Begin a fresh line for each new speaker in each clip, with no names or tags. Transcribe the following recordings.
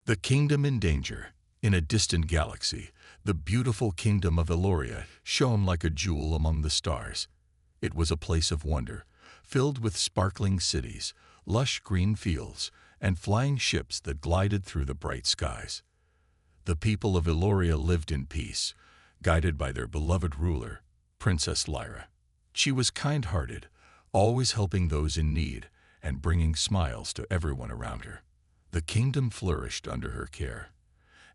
The kingdom in danger. In a distant galaxy, the beautiful kingdom of Eloria shone like a jewel among the stars. It was a place of wonder, filled with sparkling cities, lush green fields, and flying ships that glided through the bright skies. The people of Eloria lived in peace, guided by their beloved ruler, Princess Lyra. She was kind-hearted, always helping those in need and bringing smiles to everyone around her. The kingdom flourished under her care,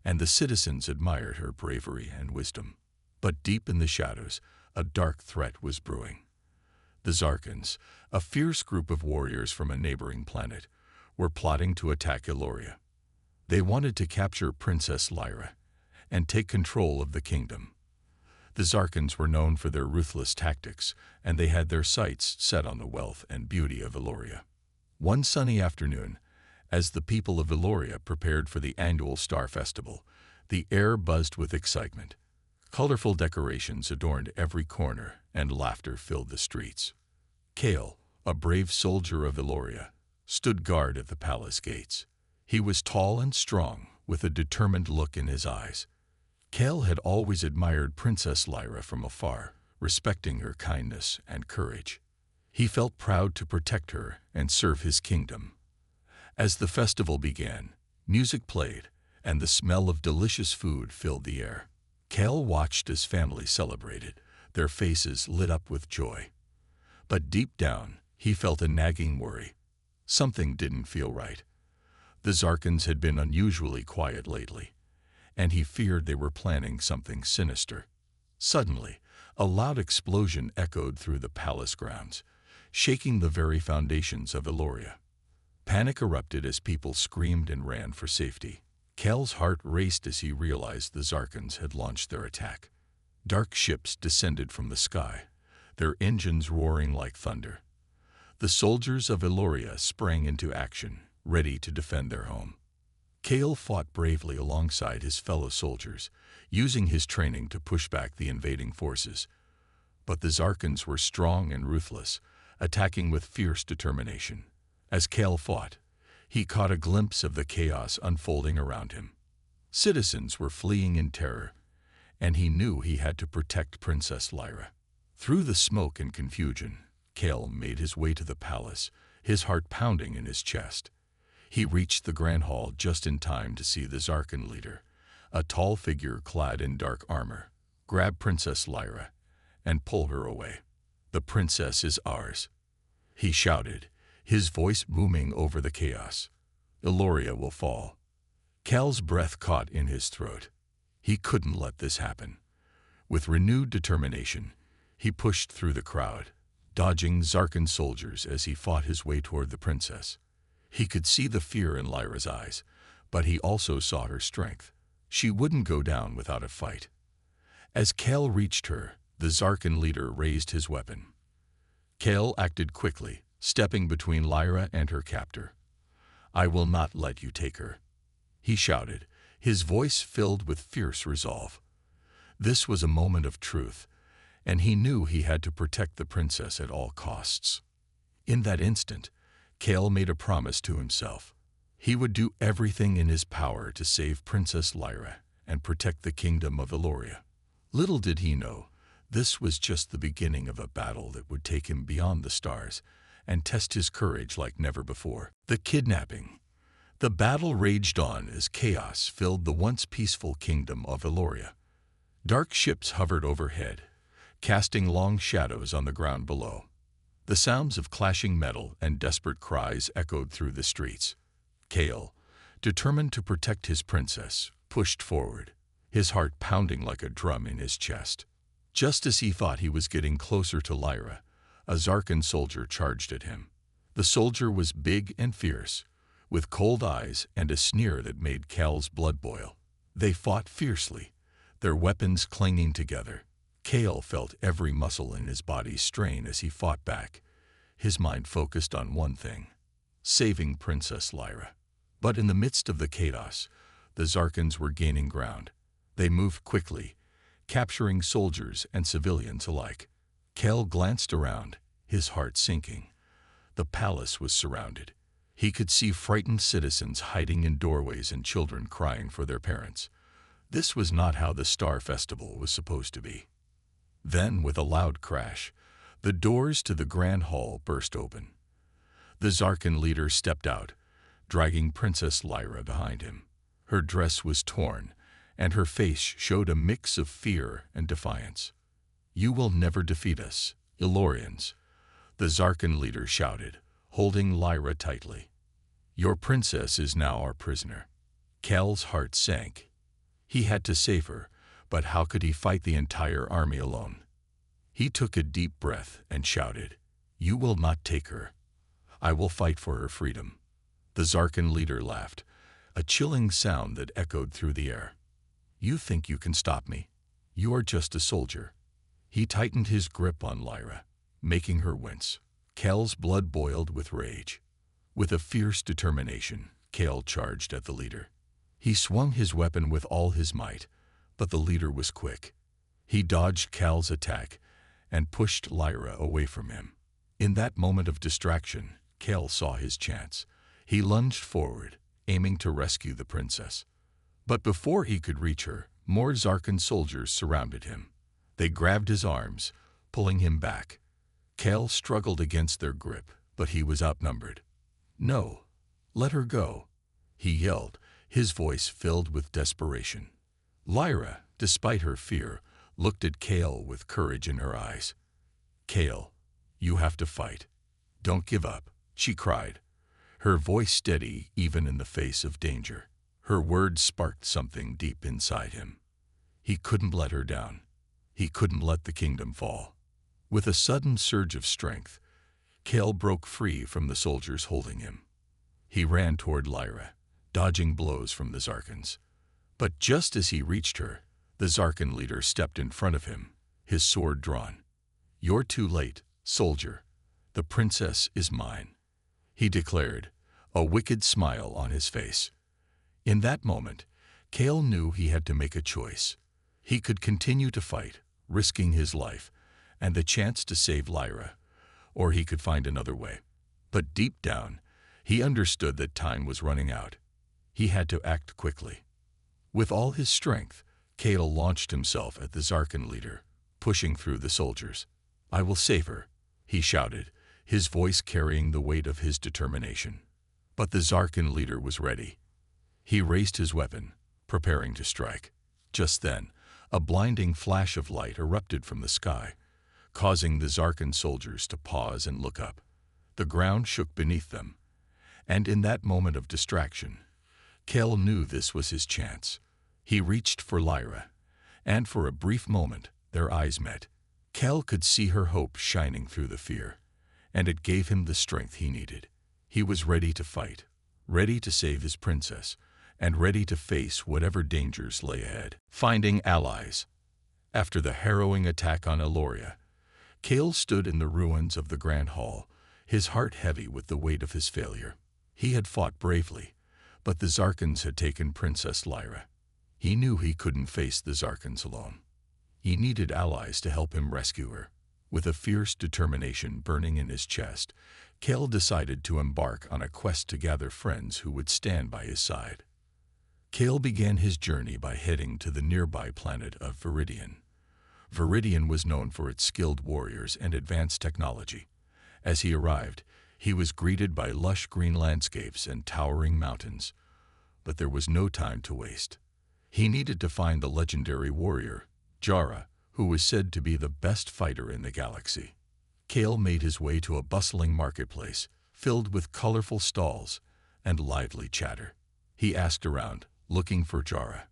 and the citizens admired her bravery and wisdom. But deep in the shadows, a dark threat was brewing. The Zarkans, a fierce group of warriors from a neighboring planet, were plotting to attack Eloria. They wanted to capture Princess Lyra and take control of the kingdom. The Zarkans were known for their ruthless tactics, and they had their sights set on the wealth and beauty of Eloria. One sunny afternoon, as the people of Eloria prepared for the annual Star Festival, the air buzzed with excitement. Colorful decorations adorned every corner, and laughter filled the streets. Kale, a brave soldier of Eloria, stood guard at the palace gates. He was tall and strong, with a determined look in his eyes. Kale had always admired Princess Lyra from afar, respecting her kindness and courage. He felt proud to protect her and serve his kingdom. As the festival began, music played, and the smell of delicious food filled the air. Kale watched as families celebrated, their faces lit up with joy. But deep down, he felt a nagging worry. Something didn't feel right. The Zarkans had been unusually quiet lately, and he feared they were planning something sinister. Suddenly, a loud explosion echoed through the palace grounds, shaking the very foundations of Eloria. Panic erupted as people screamed and ran for safety. Kale's heart raced as he realized the Zarkans had launched their attack. Dark ships descended from the sky, their engines roaring like thunder. The soldiers of Eloria sprang into action, ready to defend their home. Kale fought bravely alongside his fellow soldiers, using his training to push back the invading forces. But the Zarkans were strong and ruthless, attacking with fierce determination. As Kale fought, he caught a glimpse of the chaos unfolding around him. Citizens were fleeing in terror, and he knew he had to protect Princess Lyra. Through the smoke and confusion, Kale made his way to the palace, his heart pounding in his chest. He reached the grand hall just in time to see the Zarkan leader, a tall figure clad in dark armor, grab Princess Lyra and pull her away. "The princess is ours," he shouted, his voice booming over the chaos. "Eloria will fall." Kale's breath caught in his throat. He couldn't let this happen. With renewed determination, he pushed through the crowd, dodging Zarkan soldiers as he fought his way toward the princess. He could see the fear in Lyra's eyes, but he also saw her strength. She wouldn't go down without a fight. As Kale reached her, the Zarkan leader raised his weapon. Kale acted quickly, stepping between Lyra and her captor. "I will not let you take her," he shouted, his voice filled with fierce resolve. This was a moment of truth, and he knew he had to protect the princess at all costs. In that instant, Kale made a promise to himself. He would do everything in his power to save Princess Lyra and protect the kingdom of Eloria. Little did he know, this was just the beginning of a battle that would take him beyond the stars and test his courage like never before. The kidnapping. The battle raged on as chaos filled the once peaceful kingdom of Eloria. Dark ships hovered overhead, casting long shadows on the ground below. The sounds of clashing metal and desperate cries echoed through the streets. Kale, determined to protect his princess, pushed forward, his heart pounding like a drum in his chest. Just as he thought he was getting closer to Lyra, a Zarkan soldier charged at him. The soldier was big and fierce, with cold eyes and a sneer that made Kale's blood boil. They fought fiercely, their weapons clanging together. Kale felt every muscle in his body strain as he fought back, his mind focused on one thing: saving Princess Lyra. But in the midst of the chaos, the Zarkans were gaining ground. They moved quickly, capturing soldiers and civilians alike. Kale glanced around, his heart sinking. The palace was surrounded. He could see frightened citizens hiding in doorways and children crying for their parents. This was not how the Star Festival was supposed to be. Then, with a loud crash, the doors to the Grand Hall burst open. The Zarkan leader stepped out, dragging Princess Lyra behind him. Her dress was torn, and her face showed a mix of fear and defiance. "You will never defeat us, Elorians," the Zarkan leader shouted, holding Lyra tightly. "Your princess is now our prisoner." Cal's heart sank. He had to save her, but how could he fight the entire army alone? He took a deep breath and shouted, "You will not take her. I will fight for her freedom." The Zarkan leader laughed, a chilling sound that echoed through the air. "You think you can stop me? You are just a soldier." He tightened his grip on Lyra, making her wince. Cal's blood boiled with rage. With a fierce determination, Cal charged at the leader. He swung his weapon with all his might, but the leader was quick. He dodged Cal's attack and pushed Lyra away from him. In that moment of distraction, Cal saw his chance. He lunged forward, aiming to rescue the princess. But before he could reach her, more Zarkan soldiers surrounded him. They grabbed his arms, pulling him back. Cal struggled against their grip, but he was outnumbered. "No, let her go," he yelled, his voice filled with desperation. Lyra, despite her fear, looked at Cal with courage in her eyes. "Cal, you have to fight. Don't give up," she cried, her voice steady even in the face of danger. Her words sparked something deep inside him. He couldn't let her down. He couldn't let the kingdom fall. With a sudden surge of strength, Cal broke free from the soldiers holding him. He ran toward Lyra, dodging blows from the Zarkans. But just as he reached her, the Zarkan leader stepped in front of him, his sword drawn. "You're too late, soldier. The princess is mine," he declared, a wicked smile on his face. In that moment, Cal knew he had to make a choice. He could continue to fight, risking his life and the chance to save Lyra, or he could find another way. But deep down, he understood that time was running out. He had to act quickly. With all his strength, Cal launched himself at the Zarkan leader, pushing through the soldiers. "I will save her," he shouted, his voice carrying the weight of his determination. But the Zarkan leader was ready. He raised his weapon, preparing to strike. Just then, a blinding flash of light erupted from the sky, causing the Zarkan soldiers to pause and look up. The ground shook beneath them, and in that moment of distraction, Cal knew this was his chance. He reached for Lyra, and for a brief moment, their eyes met. Cal could see her hope shining through the fear, and it gave him the strength he needed. He was ready to fight, ready to save his princess, and ready to face whatever dangers lay ahead. Finding allies. After the harrowing attack on Eloria, Cal stood in the ruins of the Grand Hall, his heart heavy with the weight of his failure. He had fought bravely, but the Zarkans had taken Princess Lyra. He knew he couldn't face the Zarkans alone. He needed allies to help him rescue her. With a fierce determination burning in his chest, Cal decided to embark on a quest to gather friends who would stand by his side. Cal began his journey by heading to the nearby planet of Viridian. Viridian was known for its skilled warriors and advanced technology. As he arrived, he was greeted by lush green landscapes and towering mountains. But there was no time to waste. He needed to find the legendary warrior, Jara, who was said to be the best fighter in the galaxy. Cal made his way to a bustling marketplace, filled with colorful stalls and lively chatter. He asked around, looking for Jara.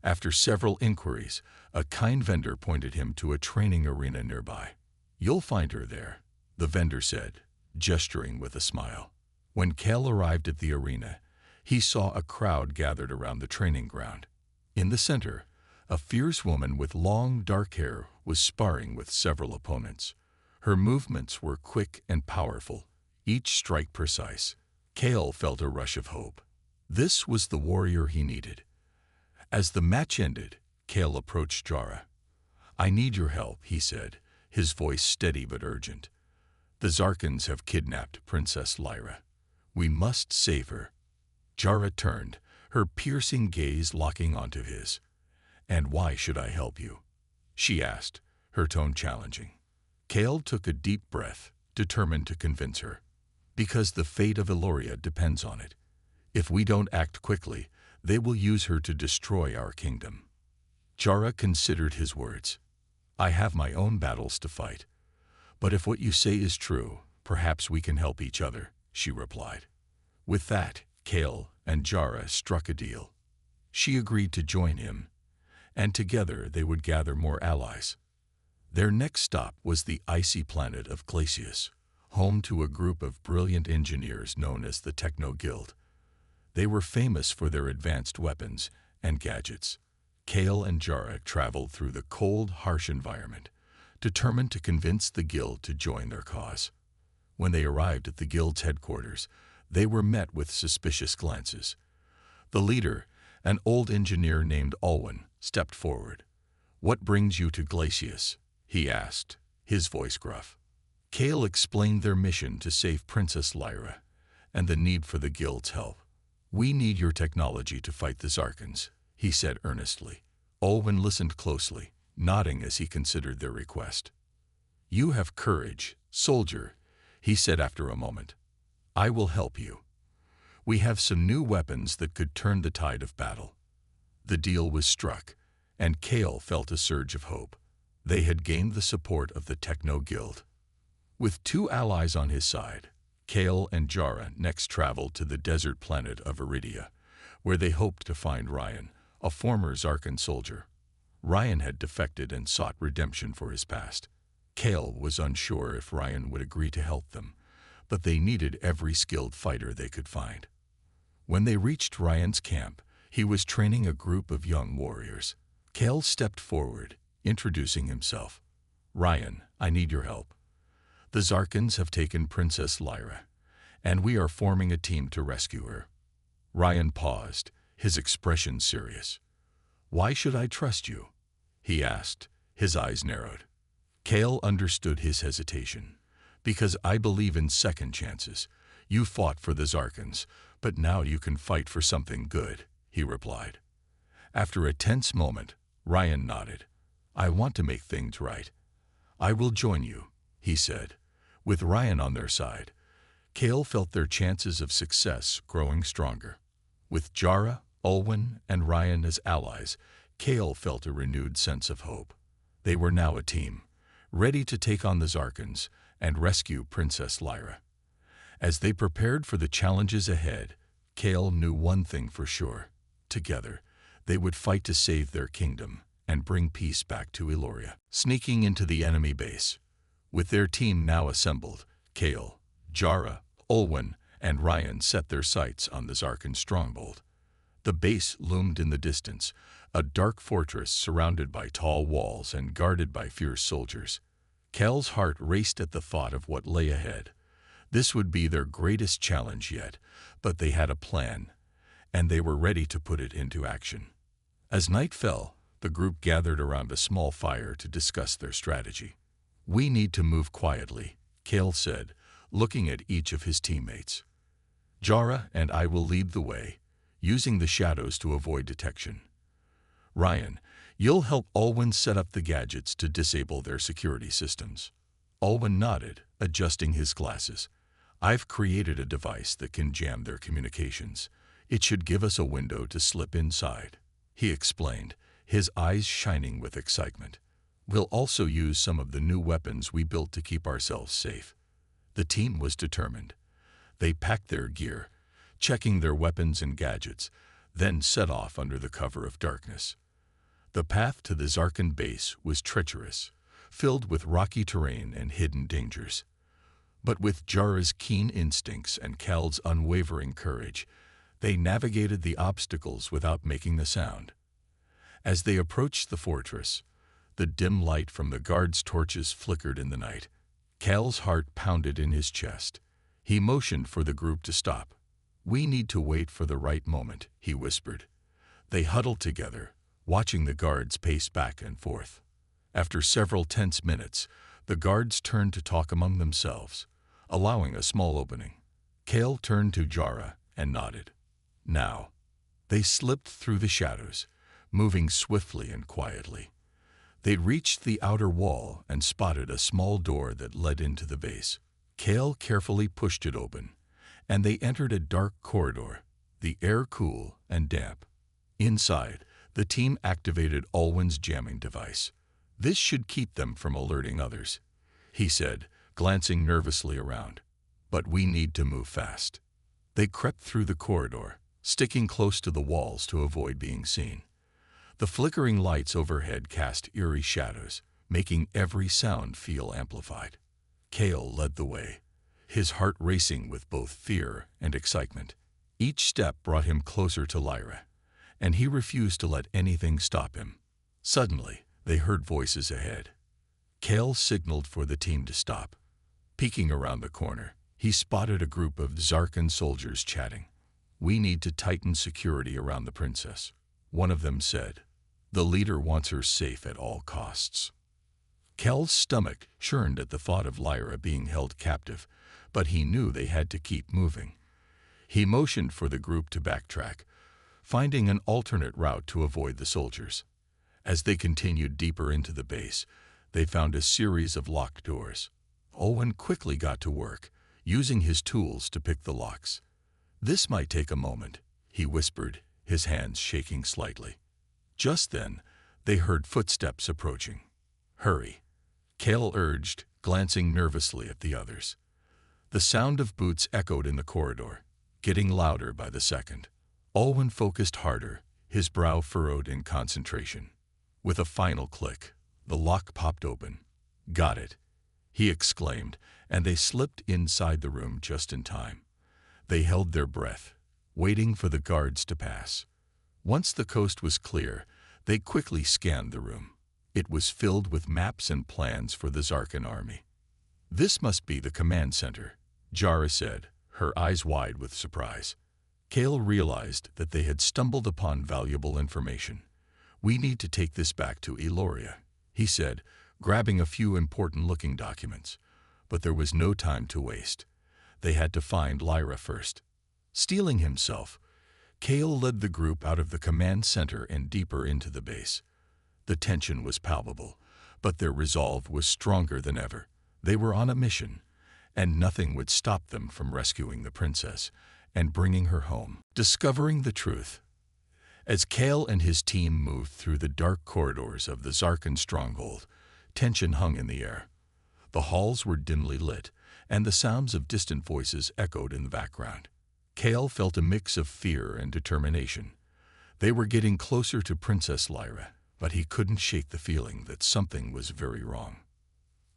After several inquiries, a kind vendor pointed him to a training arena nearby. "You'll find her there," the vendor said, gesturing with a smile. When Cal arrived at the arena, he saw a crowd gathered around the training ground. In the center, a fierce woman with long, dark hair was sparring with several opponents. Her movements were quick and powerful, each strike precise. Cal felt a rush of hope. This was the warrior he needed. As the match ended, Cal approached Jara. "I need your help," he said, his voice steady but urgent. "The Zarkans have kidnapped Princess Lyra. We must save her. Jara turned, her piercing gaze locking onto his. And why should I help you? She asked, her tone challenging. Kale took a deep breath, determined to convince her. Because the fate of Eloria depends on it. If we don't act quickly, they will use her to destroy our kingdom. Jara considered his words. I have my own battles to fight. But if what you say is true, perhaps we can help each other, she replied. With that, Kale and Jara struck a deal. She agreed to join him, and together they would gather more allies. Their next stop was the icy planet of Glacius, home to a group of brilliant engineers known as the Techno Guild. They were famous for their advanced weapons and gadgets. Kale and Jara traveled through the cold, harsh environment, determined to convince the guild to join their cause. When they arrived at the guild's headquarters, they were met with suspicious glances. The leader, an old engineer named Alwyn, stepped forward. What brings you to Glacius? He asked, his voice gruff. Kale explained their mission to save Princess Lyra and the need for the guild's help. We need your technology to fight the Zarkans, he said earnestly. Alwyn listened closely, nodding as he considered their request. You have courage, soldier, he said after a moment. I will help you. We have some new weapons that could turn the tide of battle. The deal was struck, and Kale felt a surge of hope. They had gained the support of the Techno Guild. With 2 allies on his side, Kale and Jara next traveled to the desert planet of Iridia, where they hoped to find Ryan, a former Zarkan soldier. Ryan had defected and sought redemption for his past. Kale was unsure if Ryan would agree to help them, but they needed every skilled fighter they could find. When they reached Ryan's camp, he was training a group of young warriors. Kale stepped forward, introducing himself. Ryan, I need your help. The Zarkans have taken Princess Lyra, and we are forming a team to rescue her. Ryan paused, his expression serious. Why should I trust you? He asked, his eyes narrowed. Kale understood his hesitation. Because I believe in second chances. You fought for the Zarkans, but now you can fight for something good, he replied. After a tense moment, Ryan nodded. I want to make things right. I will join you, he said. With Ryan on their side, Kale felt their chances of success growing stronger. With Jara, Alwyn, and Ryan as allies, Kale felt a renewed sense of hope. They were now a team, ready to take on the Zarkans and rescue Princess Lyra. As they prepared for the challenges ahead, Kale knew one thing for sure. Together, they would fight to save their kingdom and bring peace back to Eloria. Sneaking into the enemy base. With their team now assembled, Kale, Jara, Alwyn, and Ryan set their sights on the Zarkan stronghold. The base loomed in the distance, a dark fortress surrounded by tall walls and guarded by fierce soldiers. Kale's heart raced at the thought of what lay ahead. This would be their greatest challenge yet, but they had a plan, and they were ready to put it into action. As night fell, the group gathered around a small fire to discuss their strategy. We need to move quietly, Kale said, looking at each of his teammates. Jara and I will lead the way, using the shadows to avoid detection. Ryan, you'll help Alwyn set up the gadgets to disable their security systems. Alwyn nodded, adjusting his glasses. I've created a device that can jam their communications. It should give us a window to slip inside, he explained, his eyes shining with excitement. We'll also use some of the new weapons we built to keep ourselves safe. The team was determined. They packed their gear, checking their weapons and gadgets, then set off under the cover of darkness. The path to the Zarkan base was treacherous, filled with rocky terrain and hidden dangers. But with Jara's keen instincts and Kal's unwavering courage, they navigated the obstacles without making a sound. As they approached the fortress, the dim light from the guards' torches flickered in the night. Kal's heart pounded in his chest. He motioned for the group to stop. We need to wait for the right moment, he whispered. They huddled together, watching the guards pace back and forth. After several tense minutes, the guards turned to talk among themselves, allowing a small opening. Kale turned to Jara and nodded. Now, they slipped through the shadows, moving swiftly and quietly. They reached the outer wall and spotted a small door that led into the base. Kale carefully pushed it open, and they entered a dark corridor, the air cool and damp. Inside, the team activated Alwyn's jamming device. This should keep them from alerting others, he said, glancing nervously around. But we need to move fast. They crept through the corridor, sticking close to the walls to avoid being seen. The flickering lights overhead cast eerie shadows, making every sound feel amplified. Kale led the way, his heart racing with both fear and excitement. Each step brought him closer to Lyra, and he refused to let anything stop him. Suddenly, they heard voices ahead. Kale signaled for the team to stop. Peeking around the corner, he spotted a group of Zarkan soldiers chatting. "We need to tighten security around the princess," one of them said. "The leader wants her safe at all costs." Kale's stomach churned at the thought of Lyra being held captive, but he knew they had to keep moving. He motioned for the group to backtrack, finding an alternate route to avoid the soldiers. As they continued deeper into the base, they found a series of locked doors. Owen quickly got to work, using his tools to pick the locks. "This might take a moment," he whispered, his hands shaking slightly. Just then, they heard footsteps approaching. "Hurry," Kale urged, glancing nervously at the others. The sound of boots echoed in the corridor, getting louder by the second. Alwyn focused harder, his brow furrowed in concentration. With a final click, the lock popped open. "Got it," he exclaimed, and they slipped inside the room just in time. They held their breath, waiting for the guards to pass. Once the coast was clear, they quickly scanned the room. It was filled with maps and plans for the Zarkan army. "This must be the command center," Jara said, her eyes wide with surprise. Kale realized that they had stumbled upon valuable information. "We need to take this back to Eloria," he said, grabbing a few important-looking documents. But there was no time to waste. They had to find Lyra first. Steeling himself, Kale led the group out of the command center and deeper into the base. The tension was palpable, but their resolve was stronger than ever. They were on a mission, and nothing would stop them from rescuing the princess and bringing her home. Discovering the truth. As Kale and his team moved through the dark corridors of the Zarkan stronghold, tension hung in the air. The halls were dimly lit, and the sounds of distant voices echoed in the background. Kale felt a mix of fear and determination. They were getting closer to Princess Lyra, but he couldn't shake the feeling that something was very wrong.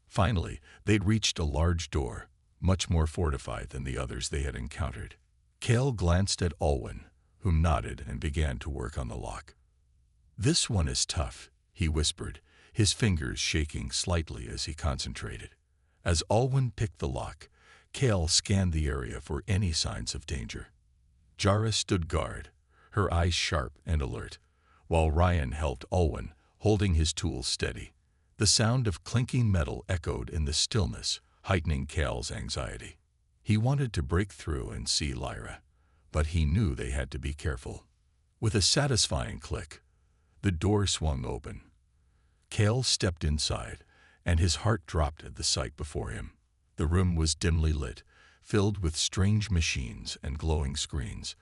Finally, they'd reached a large door, much more fortified than the others they had encountered. Kale glanced at Alwyn, who nodded and began to work on the lock. "This one is tough," he whispered, his fingers shaking slightly as he concentrated. As Alwyn picked the lock, Kale scanned the area for any signs of danger. Jara stood guard, her eyes sharp and alert, while Ryan helped Alwyn, holding his tools steady. The sound of clinking metal echoed in the stillness, heightening Kale's anxiety. He wanted to break through and see Lyra, but he knew they had to be careful. With a satisfying click, the door swung open. Kale stepped inside, and his heart dropped at the sight before him. The room was dimly lit, filled with strange machines and glowing screens.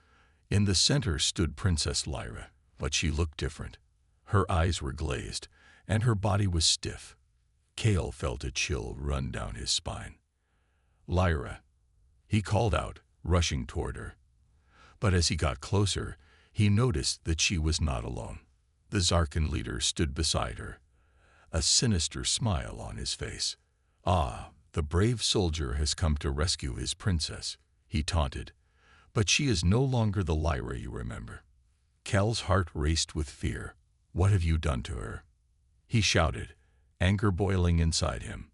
In the center stood Princess Lyra, but she looked different. Her eyes were glazed, and her body was stiff. Kale felt a chill run down his spine. "Lyra," he called out, rushing toward her. But as he got closer, he noticed that she was not alone. The Zarkan leader stood beside her, a sinister smile on his face. "Ah, the brave soldier has come to rescue his princess," he taunted. "But she is no longer the Lyra you remember." Kale's heart raced with fear. "What have you done to her?" he shouted, anger boiling inside him.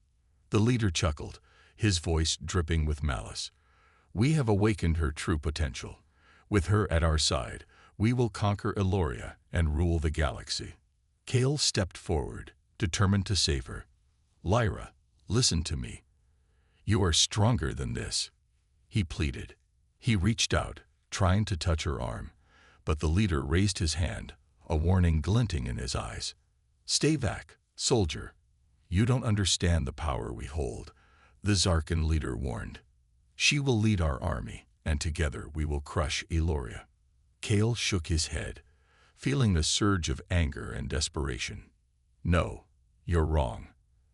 The leader chuckled, his voice dripping with malice. "We have awakened her true potential. With her at our side, we will conquer Eloria and rule the galaxy." Kale stepped forward, determined to save her. "Lyra, listen to me. You are stronger than this," he pleaded, He reached out, trying to touch her arm, but the leader raised his hand, a warning glinting in his eyes. "Stay back, soldier. You don't understand the power we hold," the Zarkan leader warned. "She will lead our army, and together we will crush Eloria." Kale shook his head, feeling a surge of anger and desperation. "No, you're wrong.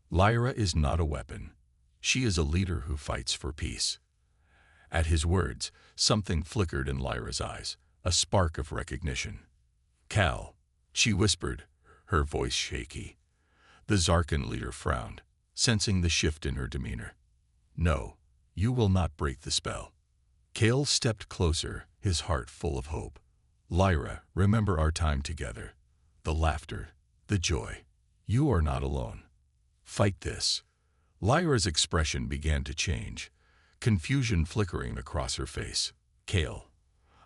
Lyra is not a weapon. She is a leader who fights for peace." At his words, something flickered in Lyra's eyes, a spark of recognition. "Cal," she whispered, her voice shaky. The Zarkan leader frowned, sensing the shift in her demeanor. "No, you will not break the spell." Kale stepped closer, his heart full of hope. "Lyra, remember our time together. The laughter, the joy. You are not alone. Fight this." Lyra's expression began to change, confusion flickering across her face. "Kale,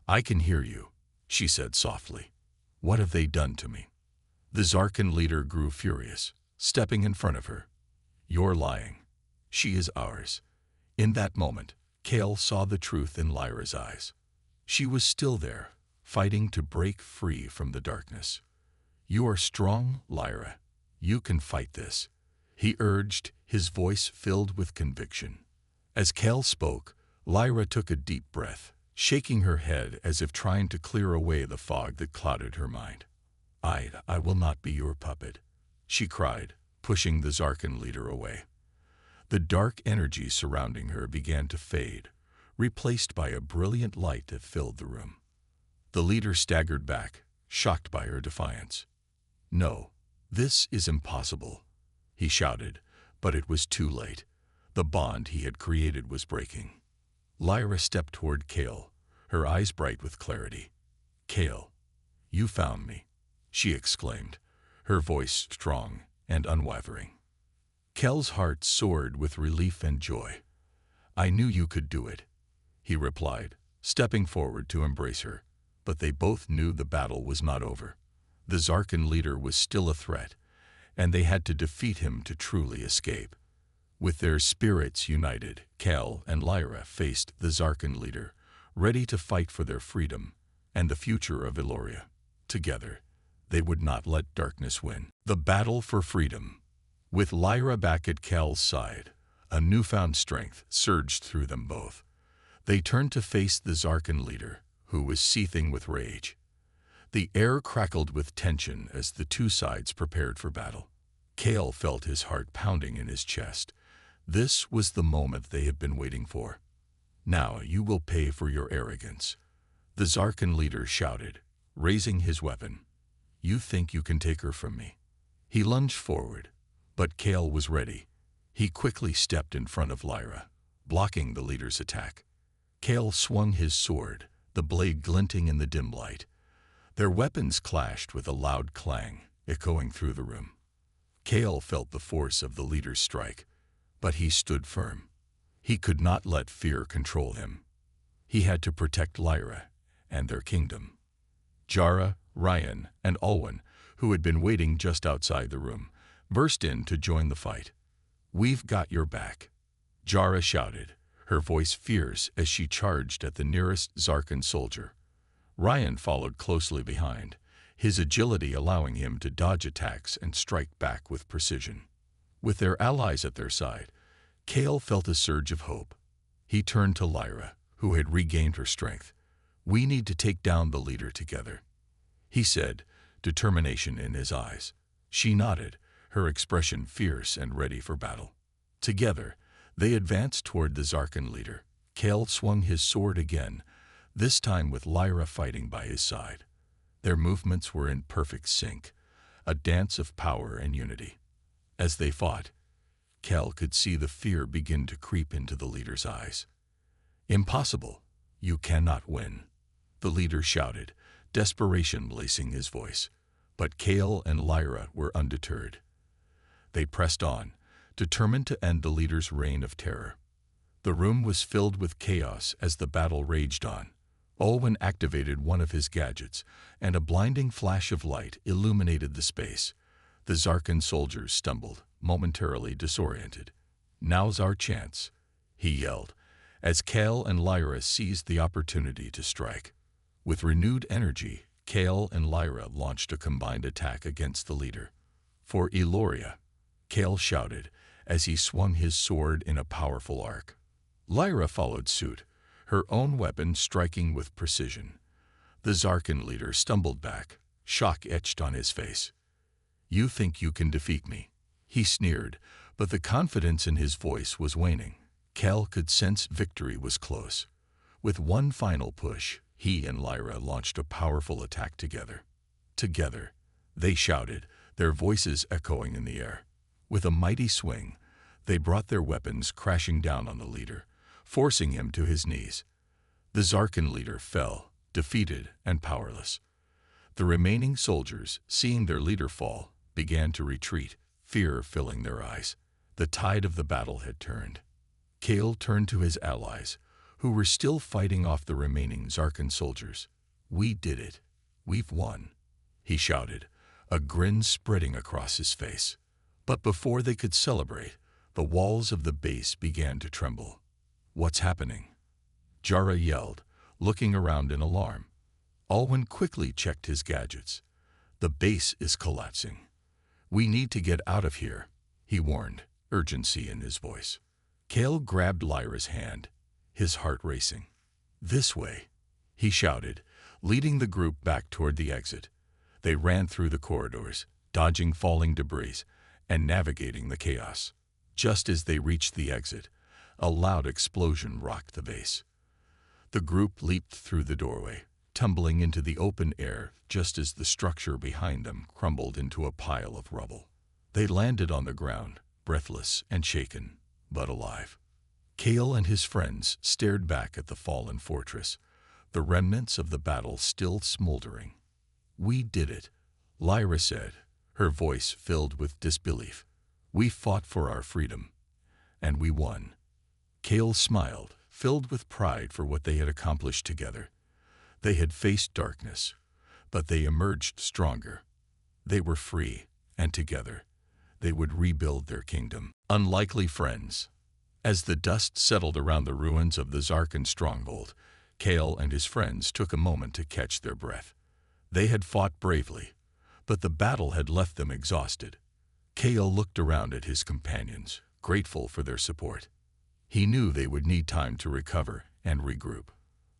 I can hear you," she said softly. "What have they done to me?" The Zarkan leader grew furious, stepping in front of her. "You're lying. She is ours." In that moment, Kale saw the truth in Lyra's eyes. She was still there, fighting to break free from the darkness. "You are strong, Lyra. You can fight this," he urged, his voice filled with conviction. As Kale spoke, Lyra took a deep breath, shaking her head as if trying to clear away the fog that clouded her mind. I will not be your puppet," she cried, pushing the Zarkan leader away. The dark energy surrounding her began to fade, replaced by a brilliant light that filled the room. The leader staggered back, shocked by her defiance. "No, this is impossible," he shouted, but it was too late. The bond he had created was breaking. Lyra stepped toward Kale, her eyes bright with clarity. "Kale, you found me," she exclaimed, her voice strong and unwavering. Kale's heart soared with relief and joy. "I knew you could do it," he replied, stepping forward to embrace her. But they both knew the battle was not over. The Zarkan leader was still a threat, and they had to defeat him to truly escape. With their spirits united, Kale and Lyra faced the Zarkan leader, ready to fight for their freedom and the future of Eloria. Together, they would not let darkness win. The battle for freedom. With Lyra back at Kale's side, a newfound strength surged through them both. They turned to face the Zarkan leader, who was seething with rage. The air crackled with tension as the two sides prepared for battle. Kale felt his heart pounding in his chest. This was the moment they had been waiting for. "Now you will pay for your arrogance," the Zarkan leader shouted, raising his weapon. "You think you can take her from me?" He lunged forward, but Kale was ready. He quickly stepped in front of Lyra, blocking the leader's attack. Kale swung his sword, the blade glinting in the dim light. Their weapons clashed with a loud clang, echoing through the room. Kale felt the force of the leader's strike, but he stood firm. He could not let fear control him. He had to protect Lyra and their kingdom. Jara, Ryan, and Alwyn, who had been waiting just outside the room, burst in to join the fight. "We've got your back," Jara shouted, her voice fierce as she charged at the nearest Zarkan soldier. Ryan followed closely behind, his agility allowing him to dodge attacks and strike back with precision. With their allies at their side, Kale felt a surge of hope. He turned to Lyra, who had regained her strength. "We need to take down the leader together," he said, determination in his eyes. She nodded, her expression fierce and ready for battle. Together, they advanced toward the Zarkan leader. Kale swung his sword again, this time with Lyra fighting by his side. Their movements were in perfect sync, a dance of power and unity. As they fought, Kale could see the fear begin to creep into the leader's eyes. "Impossible! You cannot win," the leader shouted, desperation lacing his voice. But Kale and Lyra were undeterred. They pressed on, determined to end the leader's reign of terror. The room was filled with chaos as the battle raged on. Alwyn activated one of his gadgets, and a blinding flash of light illuminated the space. The Zarkan soldiers stumbled, momentarily disoriented. "Now's our chance," he yelled, as Kale and Lyra seized the opportunity to strike. With renewed energy, Kale and Lyra launched a combined attack against the leader. For Eloria, Kale shouted as he swung his sword in a powerful arc. Lyra followed suit, her own weapon striking with precision. The Zarkan leader stumbled back, shock etched on his face. "You think you can defeat me?" he sneered, but the confidence in his voice was waning. Kale could sense victory was close. With one final push, he and Lyra launched a powerful attack together. Together, they shouted, their voices echoing in the air. With a mighty swing, they brought their weapons crashing down on the leader, forcing him to his knees. The Zarkan leader fell, defeated and powerless. The remaining soldiers, seeing their leader fall, began to retreat, fear filling their eyes. The tide of the battle had turned. Kale turned to his allies, who were still fighting off the remaining Zarkan soldiers. "We did it. We've won," he shouted, a grin spreading across his face. But before they could celebrate, the walls of the base began to tremble. "What's happening?" Jara yelled, looking around in alarm. Alwyn quickly checked his gadgets. "The base is collapsing. We need to get out of here," he warned, urgency in his voice. Kale grabbed Lyra's hand, his heart racing. "This way," he shouted, leading the group back toward the exit. They ran through the corridors, dodging falling debris and navigating the chaos. Just as they reached the exit, a loud explosion rocked the base. The group leaped through the doorway, tumbling into the open air just as the structure behind them crumbled into a pile of rubble. They landed on the ground, breathless and shaken, but alive. Kale and his friends stared back at the fallen fortress, the remnants of the battle still smoldering. "We did it," Lyra said, her voice filled with disbelief. "We fought for our freedom, and we won." Kale smiled, filled with pride for what they had accomplished together. They had faced darkness, but they emerged stronger. They were free, and together, they would rebuild their kingdom. Unlikely friends. As the dust settled around the ruins of the Zarkan stronghold, Kale and his friends took a moment to catch their breath. They had fought bravely, but the battle had left them exhausted. Kale looked around at his companions, grateful for their support. He knew they would need time to recover and regroup.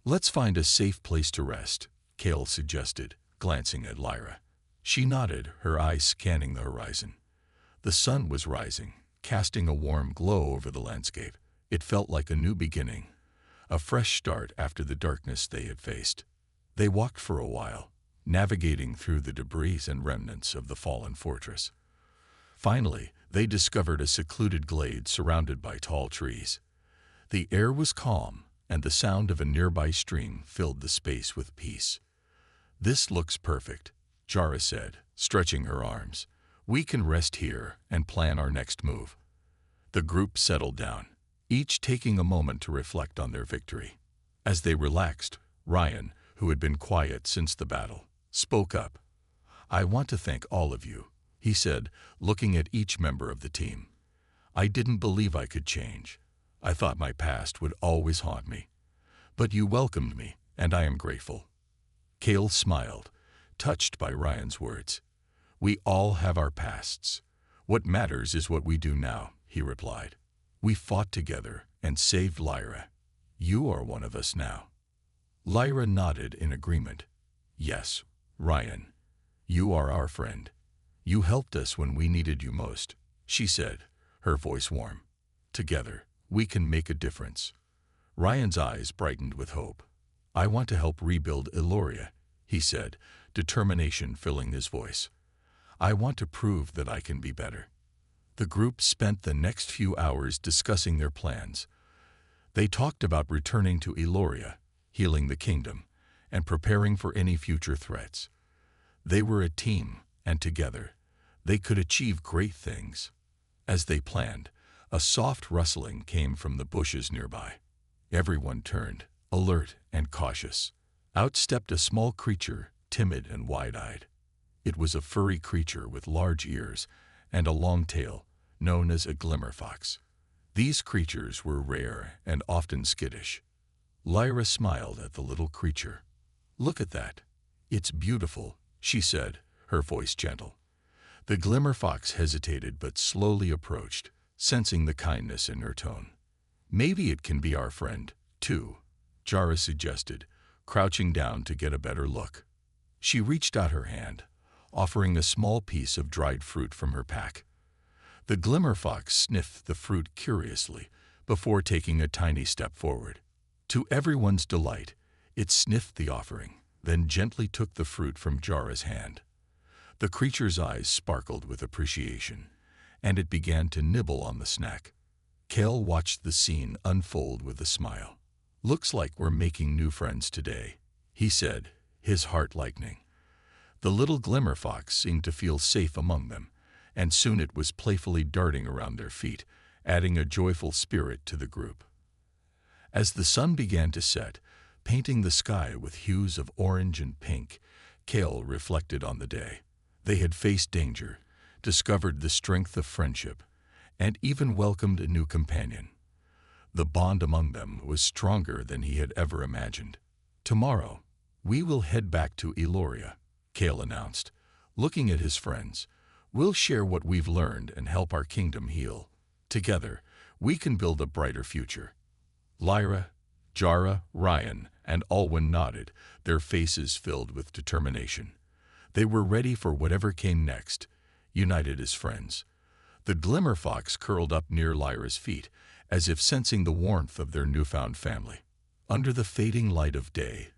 "Let's find a safe place to rest," Kale suggested, glancing at Lyra. She nodded, her eyes scanning the horizon. The sun was rising, casting a warm glow over the landscape. It felt like a new beginning, a fresh start after the darkness they had faced. They walked for a while, navigating through the debris and remnants of the fallen fortress. Finally, they discovered a secluded glade surrounded by tall trees. The air was calm, and the sound of a nearby stream filled the space with peace. "This looks perfect," Jara said, stretching her arms. "We can rest here and plan our next move." The group settled down, each taking a moment to reflect on their victory. As they relaxed, Ryan, who had been quiet since the battle, spoke up. "I want to thank all of you," he said, looking at each member of the team. "I didn't believe I could change. I thought my past would always haunt me. But you welcomed me, and I am grateful." Kale smiled, touched by Ryan's words. "We all have our pasts. What matters is what we do now," he replied. "We fought together and saved Lyra. You are one of us now." Lyra nodded in agreement. "Yes, Ryan, you are our friend. You helped us when we needed you most," she said, her voice warm. "Together, we can make a difference." Ryan's eyes brightened with hope. "I want to help rebuild Eloria," he said, determination filling his voice. "I want to prove that I can be better." The group spent the next few hours discussing their plans. They talked about returning to Eloria, healing the kingdom, and preparing for any future threats. They were a team, and together, they could achieve great things. As they planned, a soft rustling came from the bushes nearby. Everyone turned, alert and cautious. Out stepped a small creature, timid and wide-eyed. It was a furry creature with large ears and a long tail, known as a glimmer fox. These creatures were rare and often skittish. Lyra smiled at the little creature. "Look at that. It's beautiful," she said, her voice gentle. The Glimmer Fox hesitated but slowly approached, sensing the kindness in her tone. "Maybe it can be our friend, too," Jara suggested, crouching down to get a better look. She reached out her hand, offering a small piece of dried fruit from her pack. The Glimmer Fox sniffed the fruit curiously before taking a tiny step forward. To everyone's delight, it sniffed the offering, then gently took the fruit from Jara's hand. The creature's eyes sparkled with appreciation, and it began to nibble on the snack. Kale watched the scene unfold with a smile. "Looks like we're making new friends today," he said, his heart lightening. The little Glimmer Fox seemed to feel safe among them, and soon it was playfully darting around their feet, adding a joyful spirit to the group. As the sun began to set, painting the sky with hues of orange and pink, Kale reflected on the day. They had faced danger, discovered the strength of friendship, and even welcomed a new companion. The bond among them was stronger than he had ever imagined. "Tomorrow, we will head back to Eloria," Kale announced, looking at his friends. "We'll share what we've learned and help our kingdom heal. Together, we can build a brighter future." Lyra, Jara, Ryan, and Alwyn nodded, their faces filled with determination. They were ready for whatever came next, united as friends. The Glimmer Fox curled up near Lyra's feet, as if sensing the warmth of their newfound family. Under the fading light of day,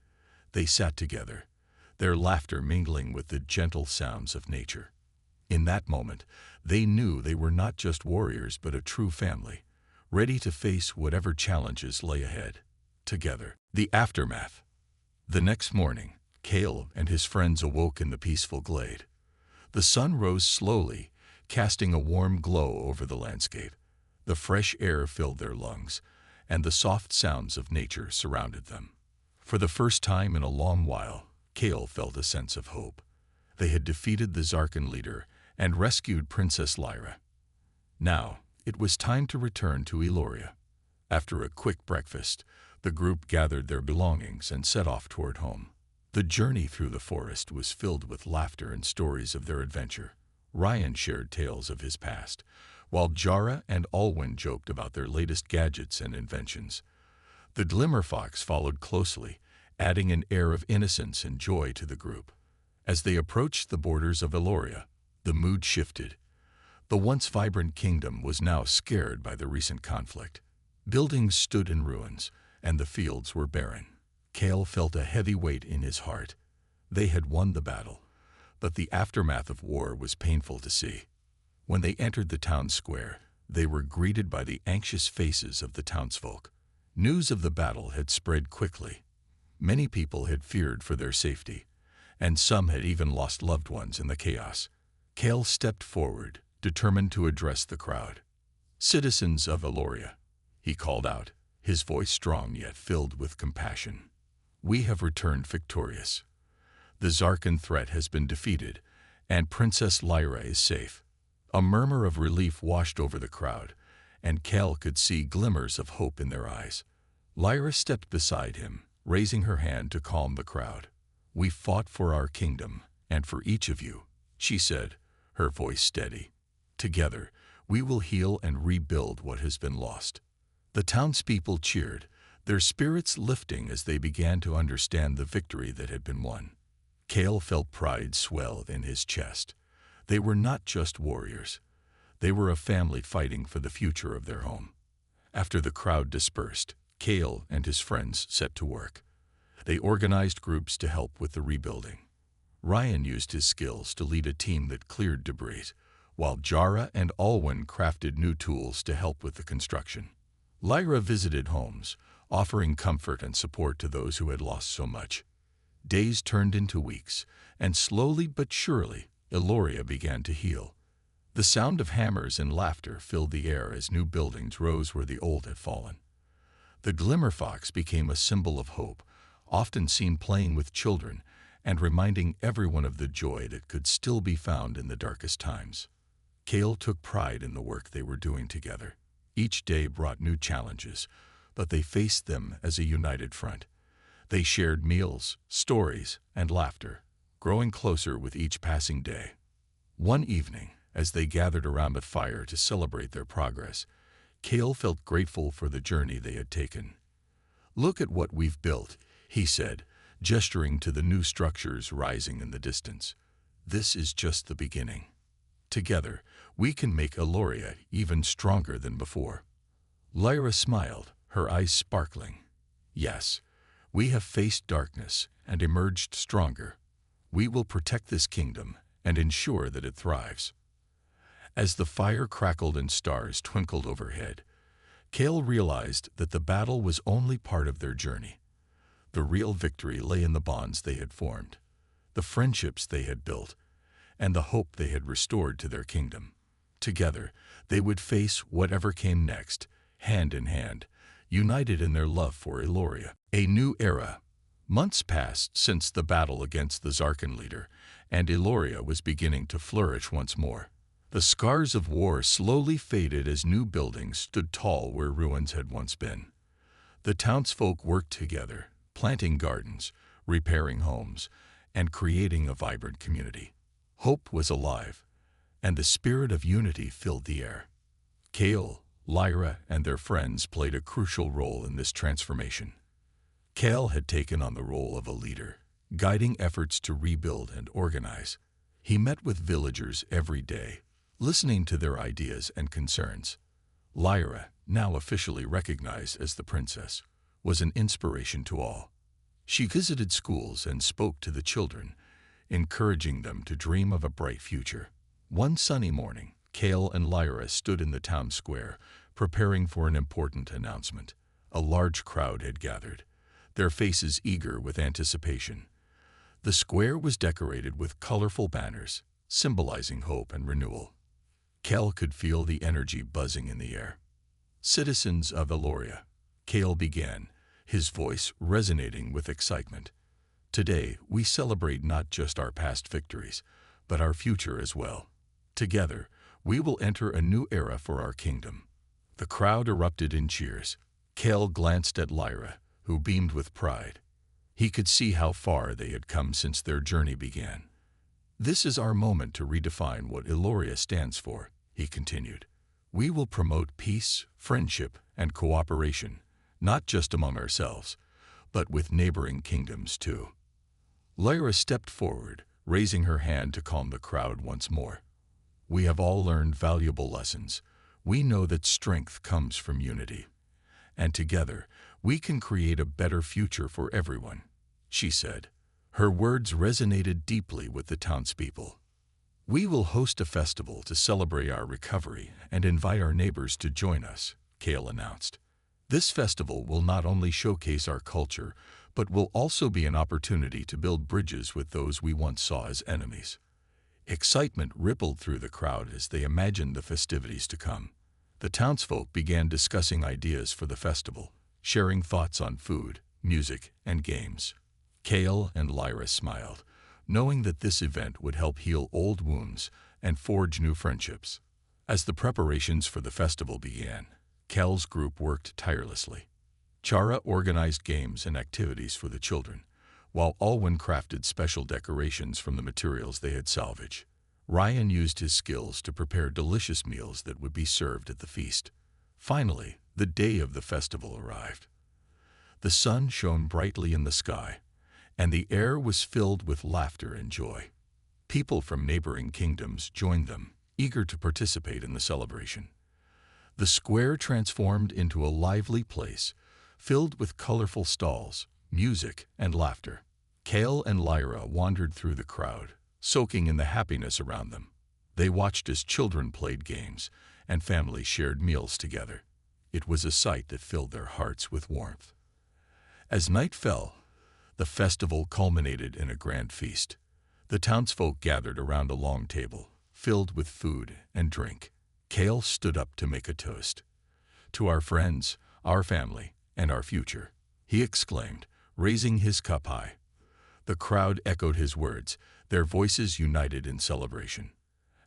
they sat together, their laughter mingling with the gentle sounds of nature. In that moment, they knew they were not just warriors but a true family, ready to face whatever challenges lay ahead. Together. The aftermath. The next morning, Kale and his friends awoke in the peaceful glade. The sun rose slowly, casting a warm glow over the landscape. The fresh air filled their lungs, and the soft sounds of nature surrounded them. For the first time in a long while, Kale felt a sense of hope. They had defeated the Zarkan leader and rescued Princess Lyra. Now, it was time to return to Eloria. After a quick breakfast, the group gathered their belongings and set off toward home. The journey through the forest was filled with laughter and stories of their adventure. Ryan shared tales of his past, while Jara and Alwyn joked about their latest gadgets and inventions. The Glimmer Fox followed closely, adding an air of innocence and joy to the group. As they approached the borders of Eloria, the mood shifted. The once vibrant kingdom was now scared by the recent conflict. Buildings stood in ruins, and the fields were barren. Kale felt a heavy weight in his heart. They had won the battle, but the aftermath of war was painful to see. When they entered the town square, they were greeted by the anxious faces of the townsfolk. News of the battle had spread quickly. Many people had feared for their safety, and some had even lost loved ones in the chaos. Kale stepped forward, determined to address the crowd. "Citizens of Eloria," he called out, his voice strong yet filled with compassion. "We have returned victorious. The Zarkan threat has been defeated, and Princess Lyra is safe." A murmur of relief washed over the crowd, and Kale could see glimmers of hope in their eyes. Lyra stepped beside him, raising her hand to calm the crowd. "We fought for our kingdom, and for each of you," she said, her voice steady. "Together, we will heal and rebuild what has been lost." The townspeople cheered, their spirits lifting as they began to understand the victory that had been won. Kale felt pride swell in his chest. They were not just warriors. They were a family fighting for the future of their home. After the crowd dispersed, Kale and his friends set to work. They organized groups to help with the rebuilding. Ryan used his skills to lead a team that cleared debris, while Jara and Alwyn crafted new tools to help with the construction. Lyra visited homes, offering comfort and support to those who had lost so much. Days turned into weeks, and slowly but surely, Eloria began to heal. The sound of hammers and laughter filled the air as new buildings rose where the old had fallen. The Glimmer Fox became a symbol of hope, often seen playing with children and reminding everyone of the joy that could still be found in the darkest times. Kale took pride in the work they were doing together. Each day brought new challenges, but they faced them as a united front. They shared meals, stories, and laughter, growing closer with each passing day. One evening, as they gathered around a fire to celebrate their progress, Kale felt grateful for the journey they had taken. "Look at what we've built," he said, gesturing to the new structures rising in the distance. "This is just the beginning. Together, we can make Eloria even stronger than before." Lyra smiled, her eyes sparkling. "Yes, we have faced darkness and emerged stronger. We will protect this kingdom and ensure that it thrives." As the fire crackled and stars twinkled overhead, Kale realized that the battle was only part of their journey. The real victory lay in the bonds they had formed, the friendships they had built, and the hope they had restored to their kingdom. Together, they would face whatever came next, hand in hand, united in their love for Eloria. A new era. Months passed since the battle against the Zarkan leader, and Eloria was beginning to flourish once more. The scars of war slowly faded as new buildings stood tall where ruins had once been. The townsfolk worked together, planting gardens, repairing homes, and creating a vibrant community. Hope was alive, and the spirit of unity filled the air. Kale, Lyra, and their friends played a crucial role in this transformation. Kale had taken on the role of a leader, guiding efforts to rebuild and organize. He met with villagers every day, listening to their ideas and concerns. Lyra, now officially recognized as the princess, was an inspiration to all. She visited schools and spoke to the children, encouraging them to dream of a bright future. One sunny morning, Kale and Lyra stood in the town square, preparing for an important announcement. A large crowd had gathered, their faces eager with anticipation. The square was decorated with colorful banners, symbolizing hope and renewal. Kale could feel the energy buzzing in the air. "Citizens of Eloria," Kale began, his voice resonating with excitement. "Today, we celebrate not just our past victories, but our future as well. Together, we will enter a new era for our kingdom." The crowd erupted in cheers. Kale glanced at Lyra, who beamed with pride. He could see how far they had come since their journey began. "This is our moment to redefine what Eloria stands for," he continued. "We will promote peace, friendship, and cooperation, not just among ourselves, but with neighboring kingdoms too." Lyra stepped forward, raising her hand to calm the crowd once more. "We have all learned valuable lessons. We know that strength comes from unity. And together, we can create a better future for everyone," she said. Her words resonated deeply with the townspeople. "We will host a festival to celebrate our recovery and invite our neighbors to join us," Kale announced. "This festival will not only showcase our culture, but will also be an opportunity to build bridges with those we once saw as enemies." Excitement rippled through the crowd as they imagined the festivities to come. The townsfolk began discussing ideas for the festival, sharing thoughts on food, music, and games. Kale and Lyra smiled, knowing that this event would help heal old wounds and forge new friendships. As the preparations for the festival began, Kale's group worked tirelessly. Chara organized games and activities for the children, while Alwyn crafted special decorations from the materials they had salvaged. Ryan used his skills to prepare delicious meals that would be served at the feast. Finally, the day of the festival arrived. The sun shone brightly in the sky, and the air was filled with laughter and joy. People from neighboring kingdoms joined them, eager to participate in the celebration. The square transformed into a lively place, filled with colorful stalls, music, and laughter. Kale and Lyra wandered through the crowd, soaking in the happiness around them. They watched as children played games, and families shared meals together. It was a sight that filled their hearts with warmth. As night fell, the festival culminated in a grand feast. The townsfolk gathered around a long table, filled with food and drink. Kale stood up to make a toast. "To our friends, our family, and our future," he exclaimed, raising his cup high. The crowd echoed his words, their voices united in celebration.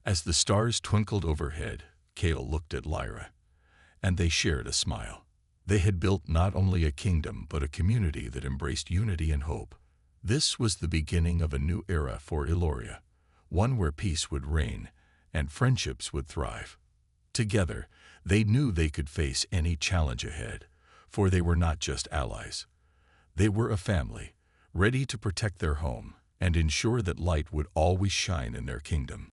As the stars twinkled overhead, Kale looked at Lyra. and they shared a smile. They had built not only a kingdom but a community that embraced unity and hope. This was the beginning of a new era for Eloria, one where peace would reign and friendships would thrive. Together, they knew they could face any challenge ahead, for they were not just allies. They were a family, ready to protect their home and ensure that light would always shine in their kingdom.